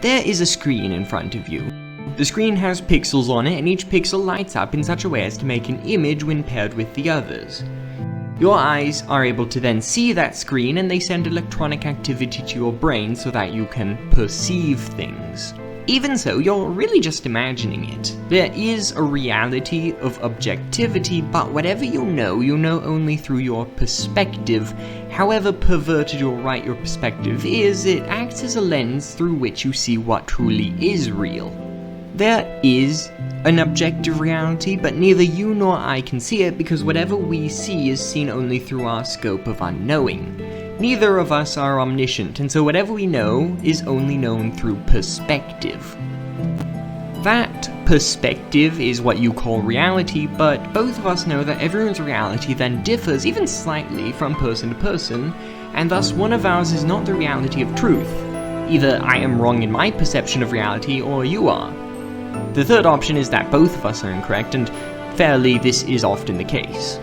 There is a screen in front of you. The screen has pixels on it, and each pixel lights up in such a way as to make an image when paired with the others. Your eyes are able to then see that screen, and they send electronic activity to your brain so that you can perceive things. Even so, you're really just imagining it. There is a reality of objectivity, but whatever you know only through your perspective. However perverted or right your perspective is, it acts as a lens through which you see what truly is real. There is an objective reality, but neither you nor I can see it because whatever we see is seen only through our scope of unknowing. Neither of us are omniscient, and so whatever we know is only known through perspective. That perspective is what you call reality, but both of us know that everyone's reality then differs even slightly from person to person, and thus one of ours is not the reality of truth. Either I am wrong in my perception of reality, or you are. The third option is that both of us are incorrect, and fairly this is often the case.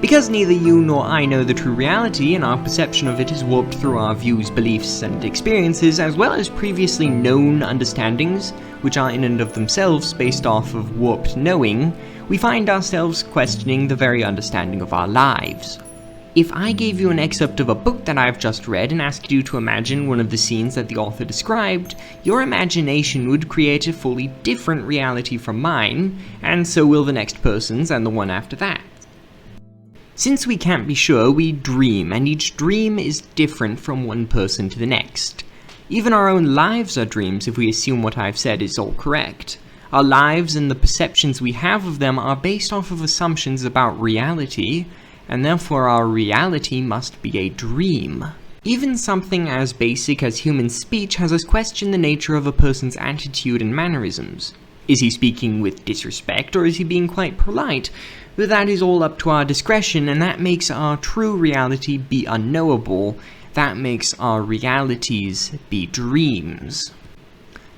Because neither you nor I know the true reality, and our perception of it is warped through our views, beliefs, and experiences, as well as previously known understandings, which are in and of themselves based off of warped knowing, we find ourselves questioning the very understanding of our lives. If I gave you an excerpt of a book that I've just read and asked you to imagine one of the scenes that the author described, your imagination would create a fully different reality from mine, and so will the next person's and the one after that. Since we can't be sure, we dream, and each dream is different from one person to the next. Even our own lives are dreams if we assume what I've said is all correct. Our lives and the perceptions we have of them are based off of assumptions about reality, and therefore our reality must be a dream. Even something as basic as human speech has us question the nature of a person's attitude and mannerisms. Is he speaking with disrespect, or is he being quite polite? But that is all up to our discretion, and that makes our true reality be unknowable. That makes our realities be dreams.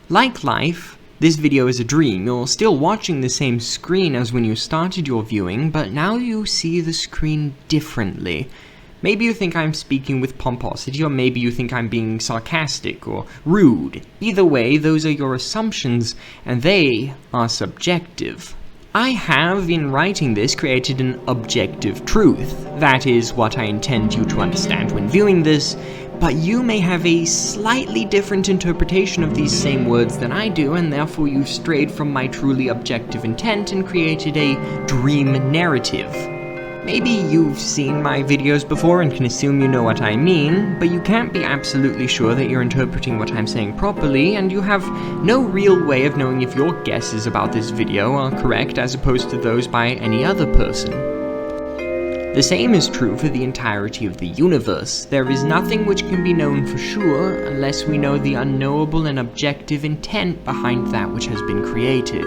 Like life, this video is a dream. You're still watching the same screen as when you started your viewing, but now you see the screen differently. Maybe you think I'm speaking with pomposity, or maybe you think I'm being sarcastic or rude. Either way, those are your assumptions, and they are subjective. I have, in writing this, created an objective truth. That is what I intend you to understand when viewing this, but you may have a slightly different interpretation of these same words than I do, and therefore you've strayed from my truly objective intent and created a dream narrative. Maybe you've seen my videos before and can assume you know what I mean, but you can't be absolutely sure that you're interpreting what I'm saying properly, and you have no real way of knowing if your guesses about this video are correct as opposed to those by any other person. The same is true for the entirety of the universe. There is nothing which can be known for sure unless we know the unknowable and objective intent behind that which has been created.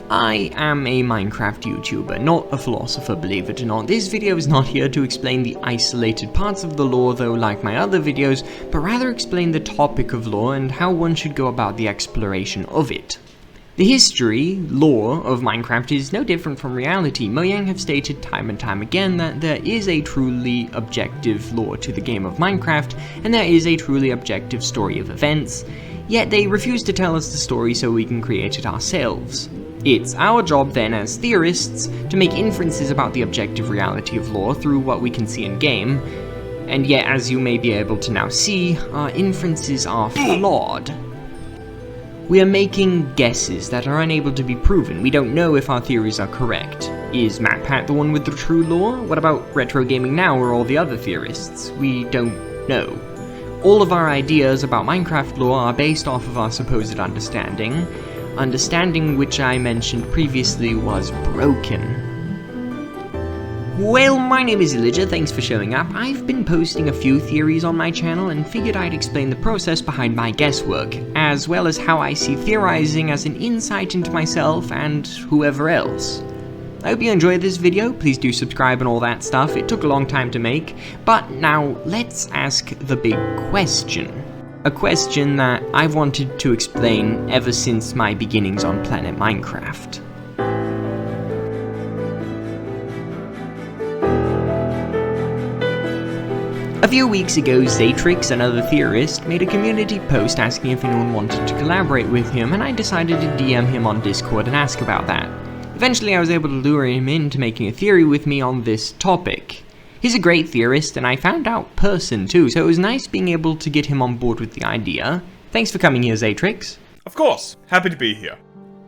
I am a Minecraft YouTuber, not a philosopher, believe it or not. This video is not here to explain the isolated parts of the lore, though, like my other videos, but rather explain the topic of lore and how one should go about the exploration of it. The history, lore, of Minecraft is no different from reality. Mojang have stated time and time again that there is a truly objective lore to the game of Minecraft, and there is a truly objective story of events, yet they refuse to tell us the story so we can create it ourselves. It's our job then as theorists to make inferences about the objective reality of lore through what we can see in-game, and yet as you may be able to now see, our inferences are flawed. We are making guesses that are unable to be proven. We don't know if our theories are correct. Is MatPat the one with the true lore? What about Retro Gaming Now or all the other theorists? We don't know. All of our ideas about Minecraft lore are based off of our supposed understanding which I mentioned previously was broken. Well, my name is Elijah, thanks for showing up. I've been posting a few theories on my channel and figured I'd explain the process behind my guesswork, as well as how I see theorizing as an insight into myself and whoever else. I hope you enjoyed this video, please do subscribe and all that stuff, it took a long time to make, but now let's ask the big question. A question that I've wanted to explain ever since my beginnings on Planet Minecraft. A few weeks ago, Xatrix, another theorist, made a community post asking if anyone wanted to collaborate with him, and I decided to DM him on Discord and ask about that. Eventually I was able to lure him into making a theory with me on this topic. He's a great theorist, and I found out person too, so it was nice being able to get him on board with the idea. Thanks for coming here, Xatrix. Of course, happy to be here.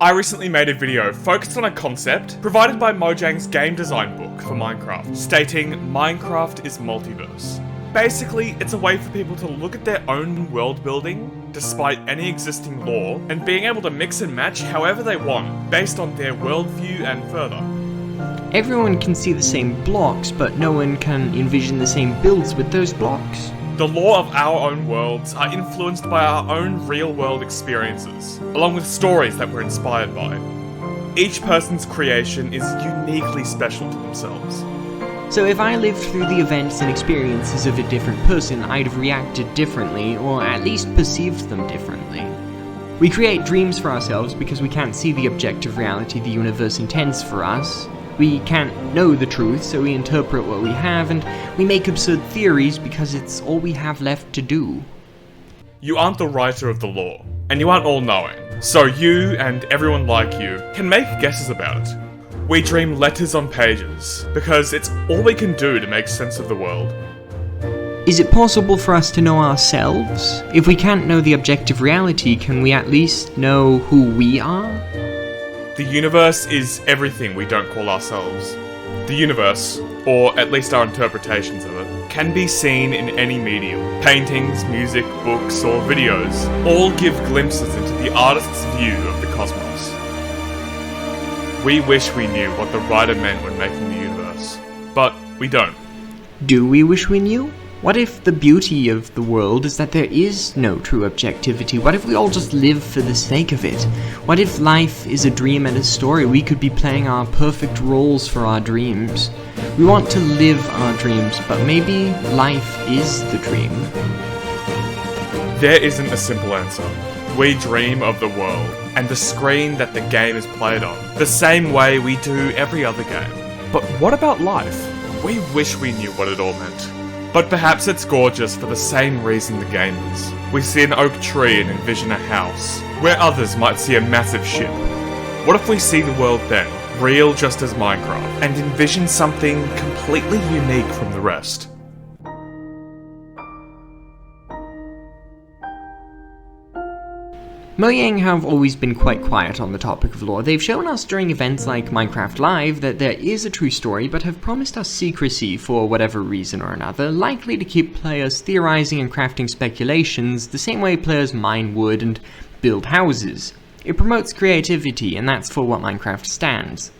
I recently made a video focused on a concept provided by Mojang's game design book for Minecraft, stating Minecraft is multiverse. Basically, it's a way for people to look at their own world building, despite any existing lore, and being able to mix and match however they want, based on their worldview and further. Everyone can see the same blocks, but no one can envision the same builds with those blocks. The lore of our own worlds are influenced by our own real-world experiences, along with stories that we're inspired by. Each person's creation is uniquely special to themselves. So if I lived through the events and experiences of a different person, I'd have reacted differently, or at least perceived them differently. We create dreams for ourselves because we can't see the objective reality the universe intends for us. We can't know the truth, so we interpret what we have, and we make absurd theories because it's all we have left to do. You aren't the writer of the lore, and you aren't all-knowing, so you, and everyone like you, can make guesses about it. We dream letters on pages, because it's all we can do to make sense of the world. Is it possible for us to know ourselves? If we can't know the objective reality, can we at least know who we are? The universe is everything we don't call ourselves. The universe, or at least our interpretations of it, can be seen in any medium. Paintings, music, books, or videos all give glimpses into the artist's view of the cosmos. We wish we knew what the writer meant when making the universe, but we don't. Do we wish we knew? What if the beauty of the world is that there is no true objectivity? What if we all just live for the sake of it? What if life is a dream and a story? We could be playing our perfect roles for our dreams. We want to live our dreams, but maybe life is the dream. There isn't a simple answer. We dream of the world, and the screen that the game is played on, the same way we do every other game. But what about life? We wish we knew what it all meant. But perhaps it's gorgeous for the same reason the game is. We see an oak tree and envision a house, where others might see a massive ship. What if we see the world then, real just as Minecraft, and envision something completely unique from the rest? Mojang have always been quite quiet on the topic of lore. They've shown us during events like Minecraft Live that there is a true story, but have promised us secrecy for whatever reason or another, likely to keep players theorizing and crafting speculations the same way players mine wood and build houses. It promotes creativity, and that's for what Minecraft stands.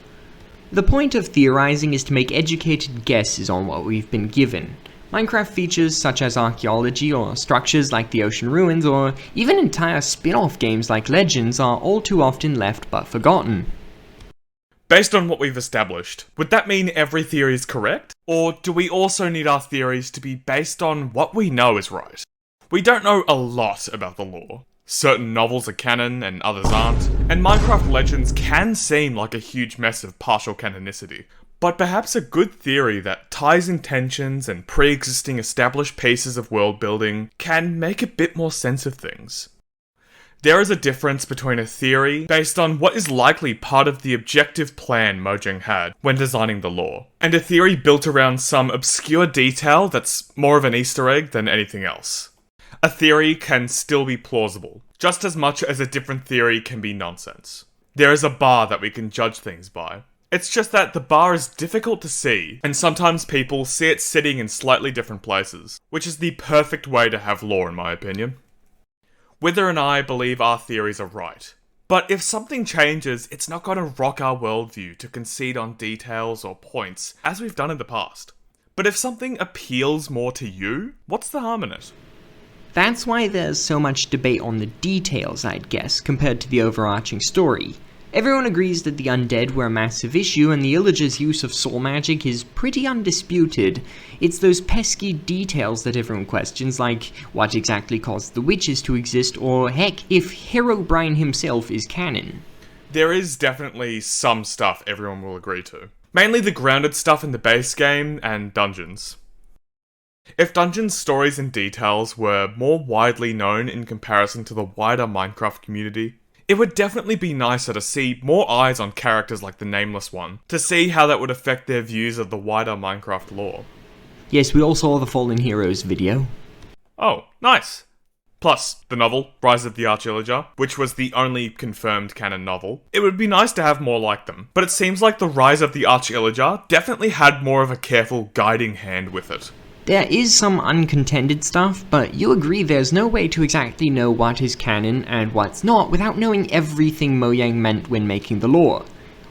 The point of theorizing is to make educated guesses on what we've been given. Minecraft features such as archaeology or structures like the ocean ruins, or even entire spin-off games like Legends, are all too often left but forgotten. Based on what we've established, would that mean every theory is correct? Or do we also need our theories to be based on what we know is right? We don't know a lot about the lore. Certain novels are canon and others aren't, and Minecraft Legends can seem like a huge mess of partial canonicity. But perhaps a good theory that ties intentions and pre-existing established pieces of world building can make a bit more sense of things. There is a difference between a theory based on what is likely part of the objective plan Mojang had when designing the lore, and a theory built around some obscure detail that's more of an Easter egg than anything else. A theory can still be plausible, just as much as a different theory can be nonsense. There is a bar that we can judge things by. It's just that the bar is difficult to see, and sometimes people see it sitting in slightly different places, which is the perfect way to have lore in my opinion. Wither and I believe our theories are right, but if something changes, it's not going to rock our worldview to concede on details or points, as we've done in the past. But if something appeals more to you, what's the harm in it? That's why there's so much debate on the details, I'd guess, compared to the overarching story. Everyone agrees that the undead were a massive issue, and the Illager's use of soul magic is pretty undisputed. It's those pesky details that everyone questions, like what exactly caused the witches to exist, or heck, if Herobrine himself is canon. There is definitely some stuff everyone will agree to. Mainly the grounded stuff in the base game and dungeons. If Dungeon's stories and details were more widely known in comparison to the wider Minecraft community, it would definitely be nicer to see more eyes on characters like the Nameless One, to see how that would affect their views of the wider Minecraft lore. Yes, we all saw the Fallen Heroes video. Oh, nice! Plus, the novel, Rise of the Arch-Illager, which was the only confirmed canon novel. It would be nice to have more like them, but it seems like the Rise of the Arch-Illager definitely had more of a careful guiding hand with it. There is some uncontended stuff, but you agree there's no way to exactly know what is canon and what's not without knowing everything Mojang meant when making the lore.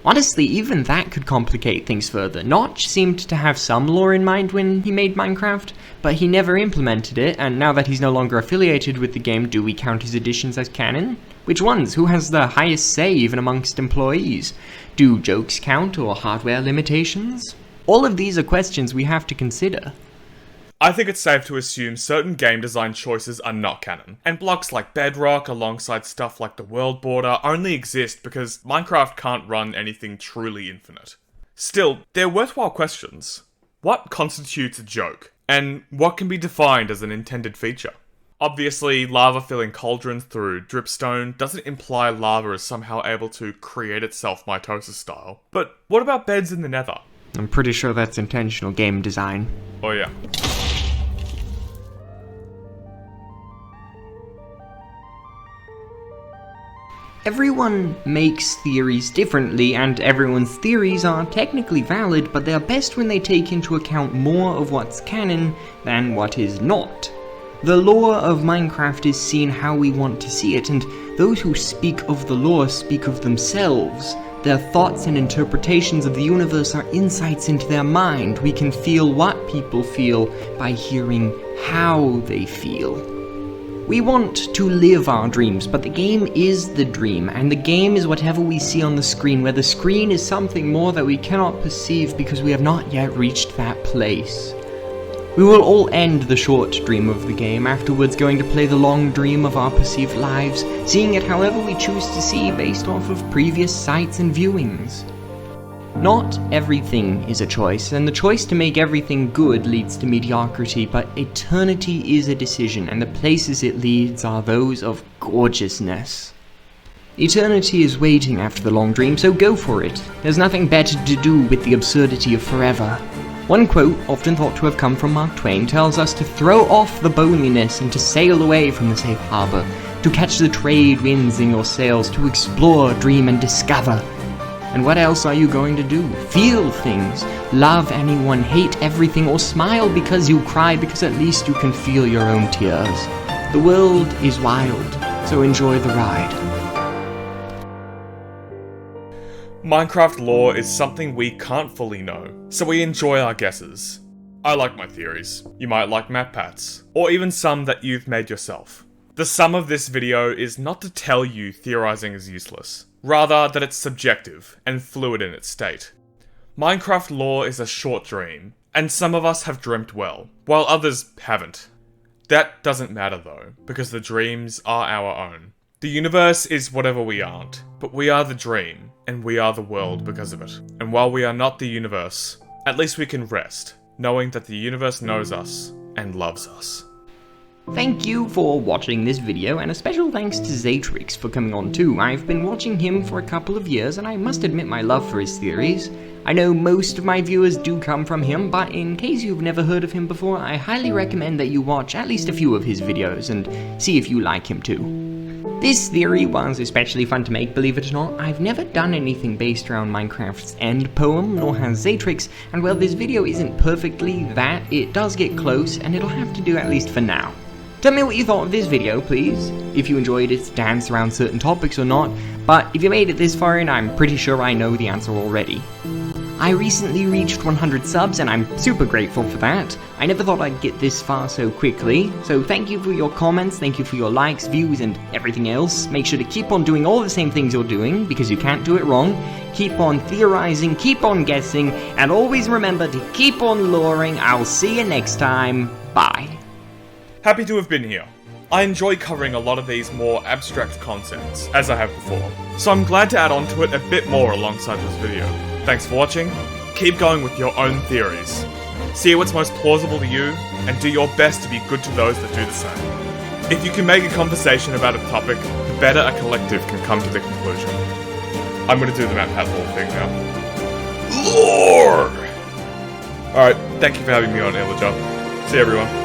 Honestly, even that could complicate things further. Notch seemed to have some lore in mind when he made Minecraft, but he never implemented it, and now that he's no longer affiliated with the game, do we count his additions as canon? Which ones? Who has the highest say even amongst employees? Do jokes count or hardware limitations? All of these are questions we have to consider. I think it's safe to assume certain game design choices are not canon, and blocks like Bedrock alongside stuff like the world border only exist because Minecraft can't run anything truly infinite. Still, they're worthwhile questions. What constitutes a joke? And what can be defined as an intended feature? Obviously, lava filling cauldrons through dripstone doesn't imply lava is somehow able to create itself mitosis style. But what about beds in the nether? I'm pretty sure that's intentional game design. Oh yeah. Everyone makes theories differently, and everyone's theories are technically valid, but they are best when they take into account more of what's canon than what is not. The lore of Minecraft is seen how we want to see it, and those who speak of the lore speak of themselves. Their thoughts and interpretations of the universe are insights into their mind. We can feel what people feel by hearing how they feel. We want to live our dreams, but the game is the dream, and the game is whatever we see on the screen, where the screen is something more that we cannot perceive because we have not yet reached that place. We will all end the short dream of the game, afterwards going to play the long dream of our perceived lives, seeing it however we choose to see based off of previous sights and viewings. Not everything is a choice, and the choice to make everything good leads to mediocrity, but eternity is a decision, and the places it leads are those of gorgeousness. Eternity is waiting after the long dream, so go for it. There's nothing better to do with the absurdity of forever. One quote, often thought to have come from Mark Twain, tells us to throw off the boneliness and to sail away from the safe harbor, to catch the trade winds in your sails, to explore, dream, and discover. And what else are you going to do? Feel things, love anyone, hate everything, or smile because you cry because at least you can feel your own tears. The world is wild, so enjoy the ride. Minecraft lore is something we can't fully know, so we enjoy our guesses. I like my theories. You might like MatPats, or even some that you've made yourself. The sum of this video is not to tell you theorizing is useless. Rather, that it's subjective and fluid in its state. Minecraft lore is a short dream, and some of us have dreamt well, while others haven't. That doesn't matter though, because the dreams are our own. The universe is whatever we aren't, but we are the dream, and we are the world because of it. And while we are not the universe, at least we can rest, knowing that the universe knows us and loves us. Thank you for watching this video, and a special thanks to Xatrix for coming on too. I've been watching him for a couple of years, and I must admit my love for his theories. I know most of my viewers do come from him, but in case you've never heard of him before, I highly recommend that you watch at least a few of his videos and see if you like him too. This theory was especially fun to make, believe it or not. I've never done anything based around Minecraft's end poem, nor has Xatrix, and while this video isn't perfectly that, it does get close, and it'll have to do at least for now. Tell me what you thought of this video, please. If you enjoyed its dance around certain topics or not, but if you made it this far in, I'm pretty sure I know the answer already. I recently reached 100 subs, and I'm super grateful for that. I never thought I'd get this far so quickly, so thank you for your comments, thank you for your likes, views, and everything else. Make sure to keep on doing all the same things you're doing, because you can't do it wrong. Keep on theorizing, keep on guessing, and always remember to keep on luring. I'll see you next time. Bye. Happy to have been here. I enjoy covering a lot of these more abstract concepts, as I have before, so I'm glad to add on to it a bit more alongside this video. Thanks for watching, keep going with your own theories. See what's most plausible to you, and do your best to be good to those that do the same. If you can make a conversation about a topic, the better a collective can come to the conclusion. I'm gonna do the Mount Hathaway thing now. Lord! Alright, thank you for having me on, Illager. See you, everyone.